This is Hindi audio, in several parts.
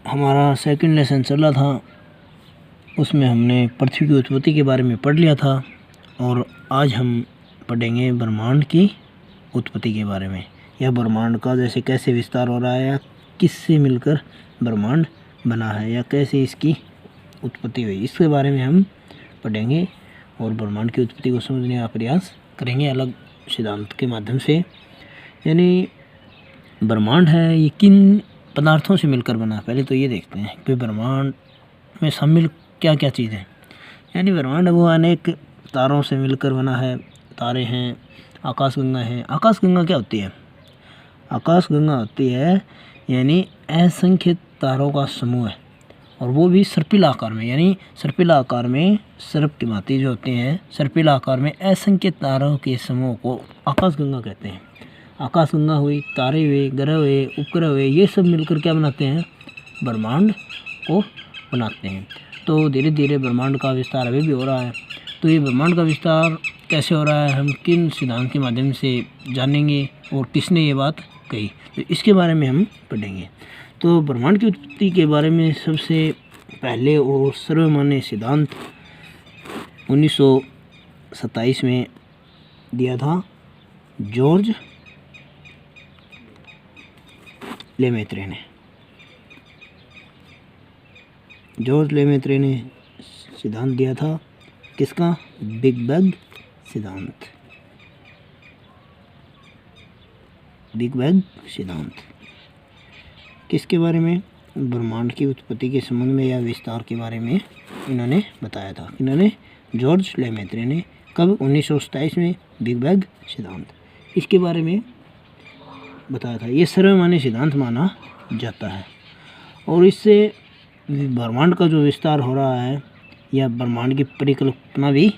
हमारा सेकंड लेसन चला था, उसमें हमने पृथ्वी की उत्पत्ति के बारे में पढ़ लिया था और आज हम पढ़ेंगे ब्रह्मांड की उत्पत्ति के बारे में, या ब्रह्मांड का जैसे कैसे विस्तार हो रहा है, या किससे मिलकर ब्रह्मांड बना है, या कैसे इसकी उत्पत्ति हुई, इसके बारे में हम पढ़ेंगे और ब्रह्मांड की उत्पत्ति को समझने का प्रयास करेंगे अलग सिद्धांत के माध्यम से। यानी ब्रह्मांड है ये किन पदार्थों से मिलकर बना, पहले तो ये देखते हैं कि ब्रह्मांड में शामिल क्या क्या चीज़ें। यानी ब्रह्मांड वो अनेक तारों से मिलकर बना है, तारे हैं, आकाशगंगा है। आकाशगंगा क्या होती है? आकाशगंगा होती है यानी असंख्य तारों का समूह है, और वो भी सर्पिल आकार में, यानी सर्पिल आकार में, सर्प की भांति जो होते हैं, सर्पिल आकार में असंख्य तारों के समूह को आकाशगंगा कहते हैं। आकाशगंगा हुई, तारे हुए, ग्रह हुए, उपग्रह हुए, ये सब मिलकर क्या बनाते हैं? ब्रह्मांड को बनाते हैं। तो धीरे धीरे ब्रह्मांड का विस्तार अभी भी हो रहा है। तो ये ब्रह्मांड का विस्तार कैसे हो रहा है, हम किन सिद्धांत के माध्यम से जानेंगे और किसने ये बात कही, तो इसके बारे में हम पढ़ेंगे। तो ब्रह्मांड की उत्पत्ति के बारे में सबसे पहले और सर्वमान्य सिद्धांत 1927 में दिया था जॉर्ज लेमेत्रे ने। जॉर्ज लेमेत्रे ने सिद्धांत दिया था किसका? बिग बैंग सिद्धांत। बिग बैंग सिद्धांत किसके बारे में? ब्रह्मांड की उत्पत्ति के संबंध में या विस्तार के बारे में इन्होंने बताया था। इन्होंने जॉर्ज लेमेत्रे ने कब? 1927 में बिग बैंग सिद्धांत, इसके बारे में बताया था। ये सर्वमान्य सिद्धांत माना जाता है और इससे ब्रह्मांड का जो विस्तार हो रहा है या ब्रह्मांड की परिकल्पना भी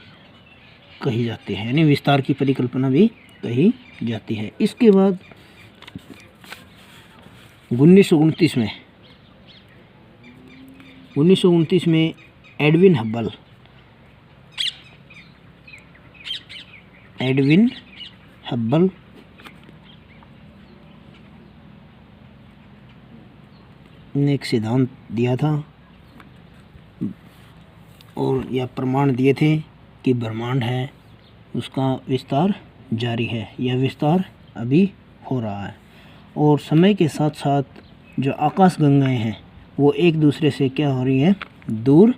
कही जाती है, यानी विस्तार की परिकल्पना भी कही जाती है। इसके बाद 1929 में एडविन हब्बल ने एक सिद्धांत दिया था और यह प्रमाण दिए थे कि ब्रह्मांड है उसका विस्तार जारी है, यह विस्तार अभी हो रहा है। और समय के साथ साथ जो आकाशगंगाएं हैं वो एक दूसरे से क्या हो रही हैं? दूर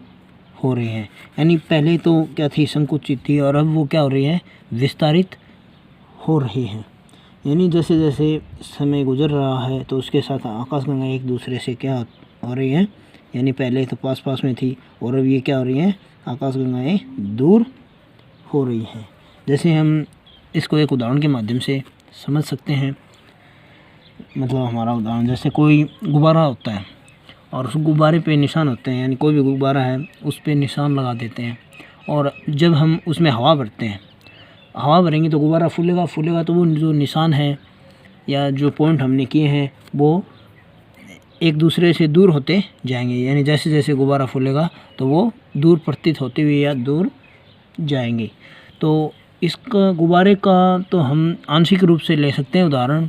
हो रही हैं। यानी पहले तो क्या थी? संकुचित थी, और अब वो क्या हो रही है? विस्तारित हो रही हैं। यानी जैसे जैसे समय गुजर रहा है तो उसके साथ आकाशगंगाएं एक दूसरे से क्या हो रही हैं? यानी पहले तो पास पास में थी और अब ये क्या हो रही हैं? आकाशगंगाएं दूर हो रही हैं। जैसे हम इसको एक उदाहरण के माध्यम से समझ सकते हैं। मतलब हमारा उदाहरण, जैसे कोई गुब्बारा होता है और उस गुब्बारे पे निशान होते हैं, यानी कोई भी गुब्बारा है उस पे निशान लगा देते हैं, और जब हम उसमें हवा भरते हैं, हवा भरेंगे तो गुब्बारा फूलेगा, तो वो जो निशान है या जो पॉइंट हमने किए हैं वो एक दूसरे से दूर होते जाएंगे। यानी जैसे जैसे गुब्बारा फूलेगा तो वो दूर प्रतीत होते हुए या दूर जाएंगे। तो इसका गुब्बारे का तो हम आंशिक रूप से ले सकते हैं उदाहरण,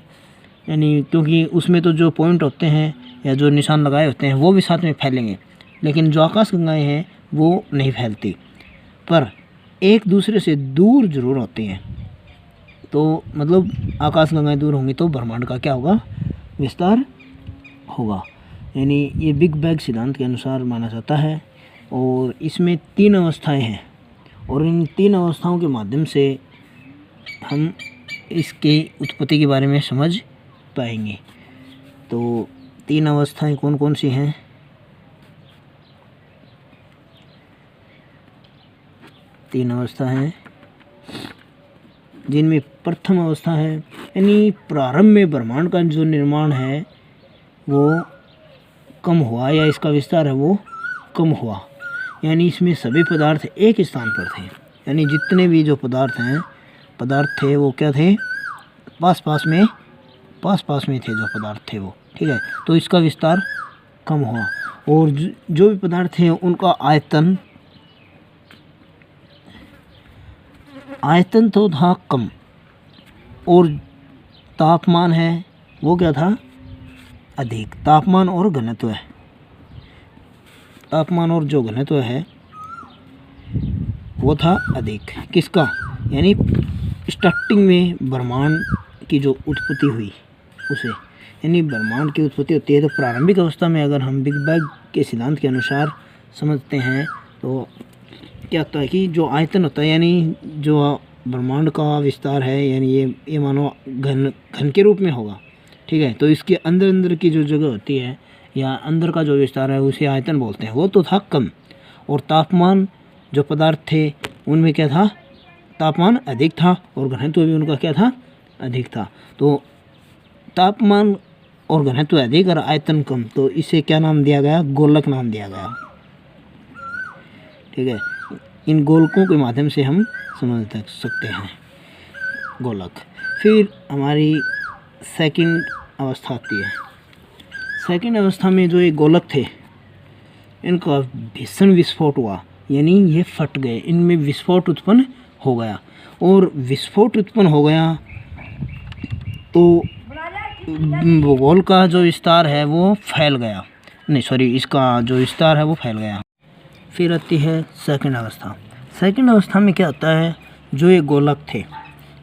यानी क्योंकि उसमें तो जो पॉइंट होते हैं या जो निशान लगाए होते हैं वो भी साथ में फैलेंगे, लेकिन जो आकाशगंगाएं हैं वो नहीं फैलती, पर एक दूसरे से दूर जरूर होती हैं। तो मतलब आकाशगंगाएं दूर होंगी तो ब्रह्मांड का क्या होगा? विस्तार होगा। यानी ये बिग बैंग सिद्धांत के अनुसार माना जाता है। और इसमें 3 अवस्थाएं हैं और इन 3 अवस्थाओं के माध्यम से हम इसकी उत्पत्ति के बारे में समझ पाएंगे। तो 3 अवस्थाएं कौन कौन सी हैं? 3 अवस्था हैं जिनमें प्रथम अवस्था है, यानी प्रारंभ में ब्रह्मांड का जो निर्माण है वो कम हुआ, या इसका विस्तार है वो कम हुआ। यानी इसमें सभी पदार्थ एक स्थान पर थे, यानी जितने भी जो पदार्थ थे वो क्या थे? पास पास में थे जो पदार्थ थे वो, ठीक है। तो इसका विस्तार कम हुआ और जो भी पदार्थ थे उनका आयतन तो था कम, और तापमान है वो क्या था? अधिक। तापमान और घनत्व है तापमान और जो घनत्व है वो था अधिक। किसका? यानी स्टार्टिंग में ब्रह्मांड की जो उत्पत्ति हुई उसे, यानी ब्रह्मांड की उत्पत्ति होती है तो प्रारंभिक अवस्था में अगर हम बिग बैंग के सिद्धांत के अनुसार समझते हैं तो क्या होता है कि जो आयतन होता है, यानी जो ब्रह्मांड का विस्तार है, यानी ये मानो घन के रूप में होगा, ठीक है। तो इसके अंदर की जो जगह होती है या अंदर का जो विस्तार है उसे आयतन बोलते हैं। वो तो था कम, और तापमान जो पदार्थ थे उनमें क्या था? तापमान अधिक था, और घनत्व भी उनका क्या था? अधिक था। तो तापमान और घनत्व अधिक और आयतन कम, तो इसे क्या नाम दिया गया? गोलक नाम दिया गया, ठीक है। इन गोलकों के माध्यम से हम समझ सकते हैं गोलक। फिर हमारी सेकंड अवस्था आती है। सेकंड अवस्था में जो ये गोलक थे इनका भीषण विस्फोट हुआ, यानी ये फट गए, इनमें विस्फोट उत्पन्न हो गया। और विस्फोट उत्पन्न हो गया तो भूगोल का जो विस्तार है वो फैल गया, नहीं सॉरी, इसका जो विस्तार है वो फैल गया। फिर आती है सेकंड अवस्था। सेकंड अवस्था में क्या होता है? जो ये गोलक थे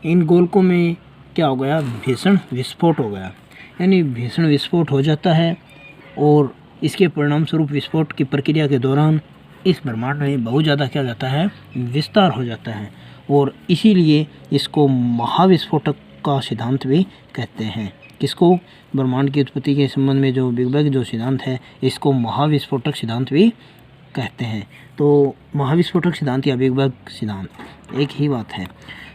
इन गोलकों में क्या हो गया? भीषण विस्फोट हो गया, यानी भीषण विस्फोट हो जाता है। और इसके परिणाम स्वरूप विस्फोट की प्रक्रिया के दौरान इस ब्रह्मांड में बहुत ज़्यादा क्या हो जाता है? विस्तार हो जाता है। और इसीलिए इसको महाविस्फोटक का सिद्धांत भी कहते हैं। किसको? ब्रह्मांड की उत्पत्ति के संबंध में जो बिग बैंग जो सिद्धांत है इसको महाविस्फोटक सिद्धांत भी कहते हैं। तो महाविस्फोटक सिद्धांत या बिग बैंग सिद्धांत एक ही बात है।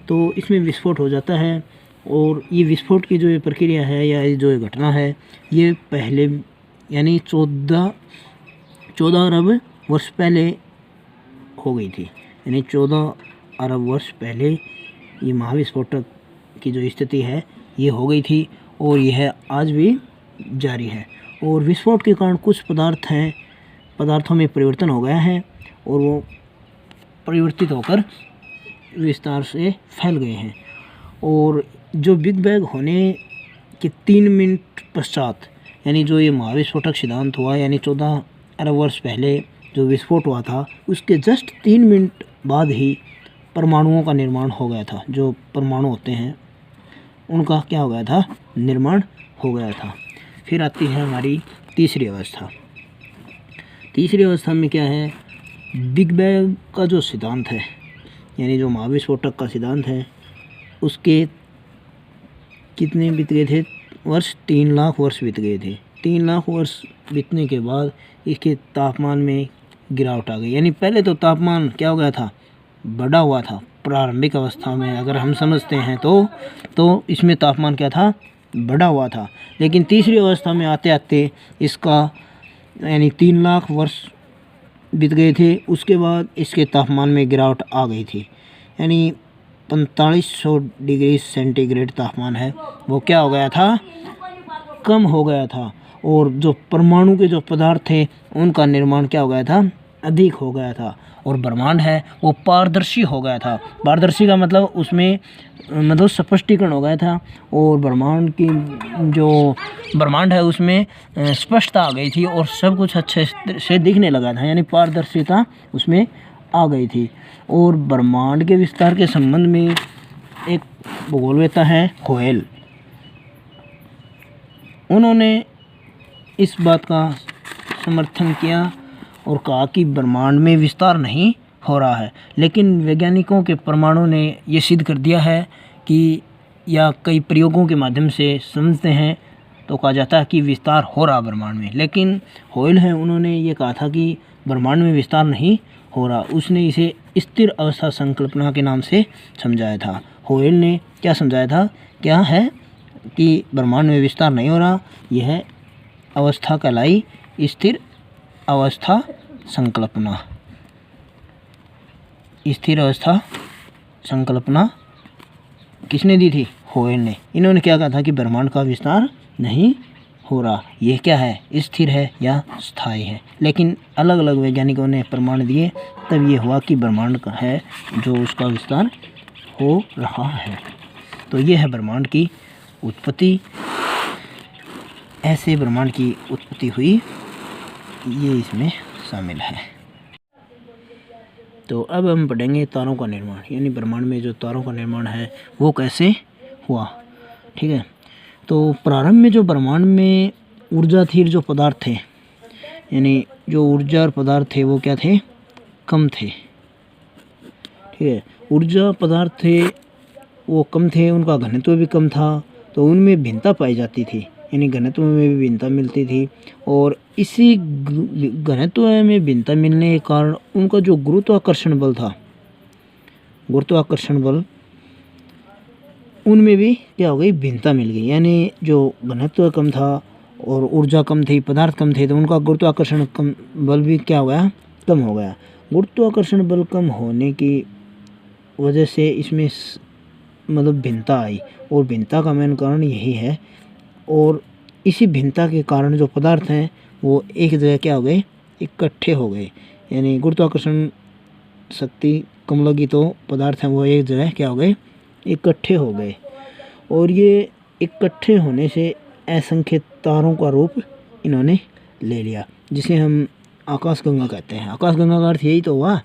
तो इसमें विस्फोट हो जाता है, और ये विस्फोट की जो ये प्रक्रिया है या ये जो ये घटना है ये पहले यानी 14 अरब वर्ष पहले हो गई थी। यानी 14 अरब वर्ष पहले ये महाविस्फोटक की जो स्थिति है ये हो गई थी, और यह आज भी जारी है। और विस्फोट के कारण कुछ पदार्थों में परिवर्तन हो गया है, और वो परिवर्तित होकर विस्तार से फैल गए हैं। और जो बिग बैंग होने के 3 मिनट पश्चात, यानी जो ये महाविस्फोटक सिद्धांत हुआ, यानी 14 अरब वर्ष पहले जो विस्फोट हुआ था उसके जस्ट 3 मिनट बाद ही परमाणुओं का निर्माण हो गया था। जो परमाणु होते हैं उनका क्या हो गया था? निर्माण हो गया था। फिर आती है हमारी तीसरी अवस्था। तीसरी अवस्था में क्या है? बिग बैंग का जो सिद्धांत है, यानी जो महाविस्फोटक का सिद्धांत है, उसके कितने बीत गए थे वर्ष? 3 लाख वर्ष बीत गए थे। 3 लाख वर्ष बीतने के बाद इसके तापमान में गिरावट आ गई। यानी पहले तो तापमान क्या हो गया था? बढ़ा हुआ था। प्रारंभिक अवस्था में अगर हम समझते हैं तो इसमें तापमान क्या था? बढ़ा हुआ था। लेकिन तीसरी अवस्था में आते आते इसका यानी 3 लाख वर्ष बीत गए थे, उसके बाद इसके तापमान में गिरावट आ गई थी। यानी 4500 डिग्री सेंटीग्रेड तापमान है वो क्या हो गया था? कम हो गया था। और जो परमाणु के जो पदार्थ थे उनका निर्माण क्या हो गया था? अधिक हो गया था। और ब्रह्मांड है वो पारदर्शी हो गया था। पारदर्शी का मतलब उसमें स्पष्टीकरण हो गया था, और ब्रह्मांड है उसमें स्पष्टता आ गई थी, और सब कुछ अच्छे से दिखने लगा था, यानी पारदर्शिता उसमें आ गई थी। और ब्रह्मांड के विस्तार के संबंध में एक भूगोलवेत्ता है होयल, उन्होंने इस बात का समर्थन किया और कहा कि ब्रह्मांड में विस्तार नहीं हो रहा है। लेकिन वैज्ञानिकों के प्रमाणों ने ये सिद्ध कर दिया है कि या कई प्रयोगों के माध्यम से समझते हैं तो कहा जाता है कि विस्तार हो रहा ब्रह्मांड में। लेकिन होयल है उन्होंने ये कहा था कि ब्रह्मांड में विस्तार नहीं हो रहा। उसने इसे स्थिर अवस्था संकल्पना के नाम से समझाया था। होयल ने क्या समझाया था? क्या है कि ब्रह्मांड में विस्तार नहीं हो रहा, यह अवस्था कहलाई स्थिर अवस्था संकल्पना। स्थिर अवस्था संकल्पना किसने दी थी? होयल ने। इन्होंने क्या कहा था कि ब्रह्मांड का विस्तार नहीं हो रहा, यह क्या है? स्थिर है या स्थायी है। लेकिन अलग अलग वैज्ञानिकों ने प्रमाण दिए, तब ये हुआ कि ब्रह्मांड का है जो उसका विस्तार हो रहा है। तो ये है ब्रह्मांड की उत्पत्ति। ऐसे ब्रह्मांड की उत्पत्ति हुई, ये इसमें शामिल है। तो अब हम पढ़ेंगे तारों का निर्माण, यानी ब्रह्मांड में जो तारों का निर्माण है वो कैसे हुआ। ठीक है, तो प्रारंभ में जो ब्रह्मांड में ऊर्जा थी, जो पदार्थ थे, यानी जो ऊर्जा और पदार्थ थे वो क्या थे, कम थे। ठीक है, ऊर्जा पदार्थ थे वो कम थे, उनका घनत्व भी कम था, तो उनमें भिन्नता पाई जाती थी, यानी घनत्व में भी भिन्नता मिलती थी। और इसी घनत्व में भिन्नता मिलने के कारण उनका जो गुरुत्वाकर्षण बल था, गुरुत्वाकर्षण बल, उनमें भी क्या हो गई, भिन्नता मिल गई। यानी जो घनत्व कम था और ऊर्जा कम थी, पदार्थ कम थे, तो उनका गुरुत्वाकर्षण कम बल भी क्या हो गया, कम हो गया। गुरुत्वाकर्षण बल कम होने की वजह से इसमें मतलब भिन्नता आई, और भिन्नता का मेन कारण यही है। और इसी भिन्नता के कारण जो पदार्थ हैं वो एक जगह क्या हो गए, इकट्ठे हो गए। यानी गुरुत्वाकर्षण शक्ति कम लगी तो पदार्थ हैं वो एक जगह क्या हो गए, इकट्ठे हो गए। और ये इकट्ठे होने से असंख्य तारों का रूप इन्होंने ले लिया, जिसे हम आकाशगंगा कहते हैं। आकाशगंगा का अर्थ यही तो हुआ,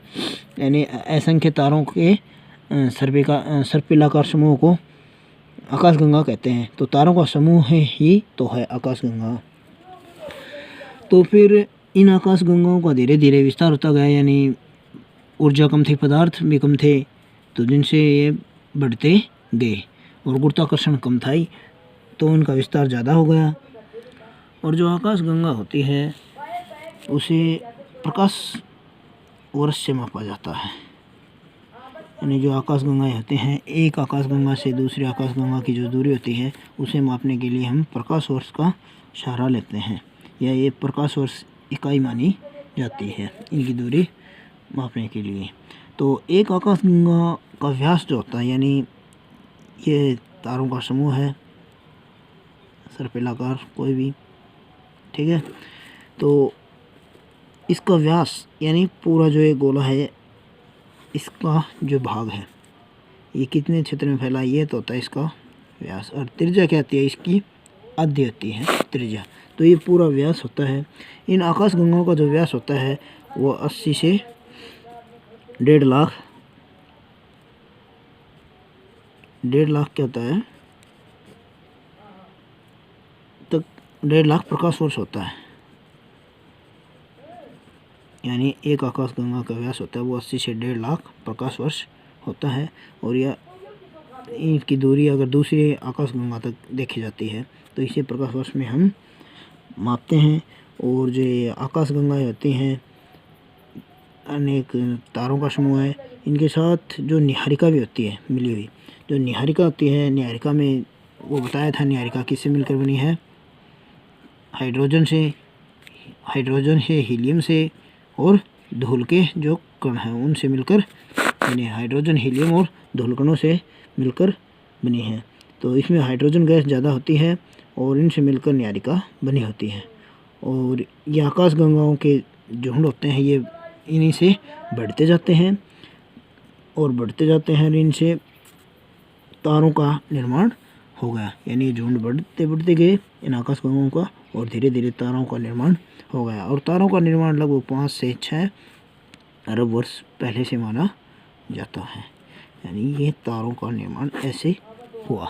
यानी असंख्य तारों के सर्पिलाकार समूह को आकाशगंगा कहते हैं। तो तारों का समूह ही तो है आकाशगंगा। तो फिर इन आकाशगंगाओं का धीरे धीरे विस्तार होता गया, यानी ऊर्जा कम थी, पदार्थ भी कम थे, तो जिनसे ये बढ़ते गए, और गुरुत्वाकर्षण कम था ही, तो उनका विस्तार ज़्यादा हो गया। और जो आकाशगंगा होती है उसे प्रकाश वर्ष से मापा जाता है। यानी जो आकाशगंगाएँ होते हैं, एक आकाशगंगा से दूसरी आकाशगंगा की जो दूरी होती है उसे मापने के लिए हम प्रकाश वर्ष का सहारा लेते हैं, या ये प्रकाश वर्ष इकाई मानी जाती है इनकी दूरी मापने के लिए। तो एक आकाशगंगा का व्यास जो होता है, यानी ये तारों का समूह है, सर्पिलाकार कोई भी, ठीक है, तो इसका व्यास यानी पूरा जो ये गोला है इसका जो भाग है ये कितने क्षेत्र में फैला, ये तो होता है इसका व्यास। और त्रिज्या क्या होती है, इसकी आधी होती है त्रिज्या। तो ये पूरा व्यास होता है। इन आकाशगंगाओं का जो व्यास होता है वो 80 से 1.5 लाख क्या होता है तक 1.5 लाख प्रकाश वर्ष होता है। यानी एक आकाशगंगा का व्यास होता है वो 80 से 1.5 लाख प्रकाश वर्ष होता है। और यह इनकी दूरी अगर दूसरी आकाशगंगा तक देखी जाती है तो इसे प्रकाश वर्ष में हम मापते हैं। और जो आकाशगंगाएँ होती हैं अनेक तारों का समूह है, इनके साथ जो निहारिका भी होती है मिली हुई, जो निहारिका होती है, निहारिका में वो बताया था निहारिका किससे मिलकर बनी है, हाइड्रोजन से, हीलियम से और धूल के जो कण हैं उनसे मिलकर बनी है। हाइड्रोजन, हीलियम और धूल कणों से मिलकर बनी है। तो इसमें हाइड्रोजन गैस ज़्यादा होती है और इनसे मिलकर निहारिका बनी होती है। और ये आकाशगंगाओं के झुंड होते हैं, ये इन्हीं से बढ़ते जाते हैं और इनसे तारों का निर्माण हो गया। यानी झुंड बढ़ते गए इन आकाशगंगाओं का और धीरे धीरे तारों का निर्माण हो गया। और तारों का निर्माण लगभग 5 से 6 अरब वर्ष पहले से माना जाता है। यानी ये तारों का निर्माण ऐसे हुआ।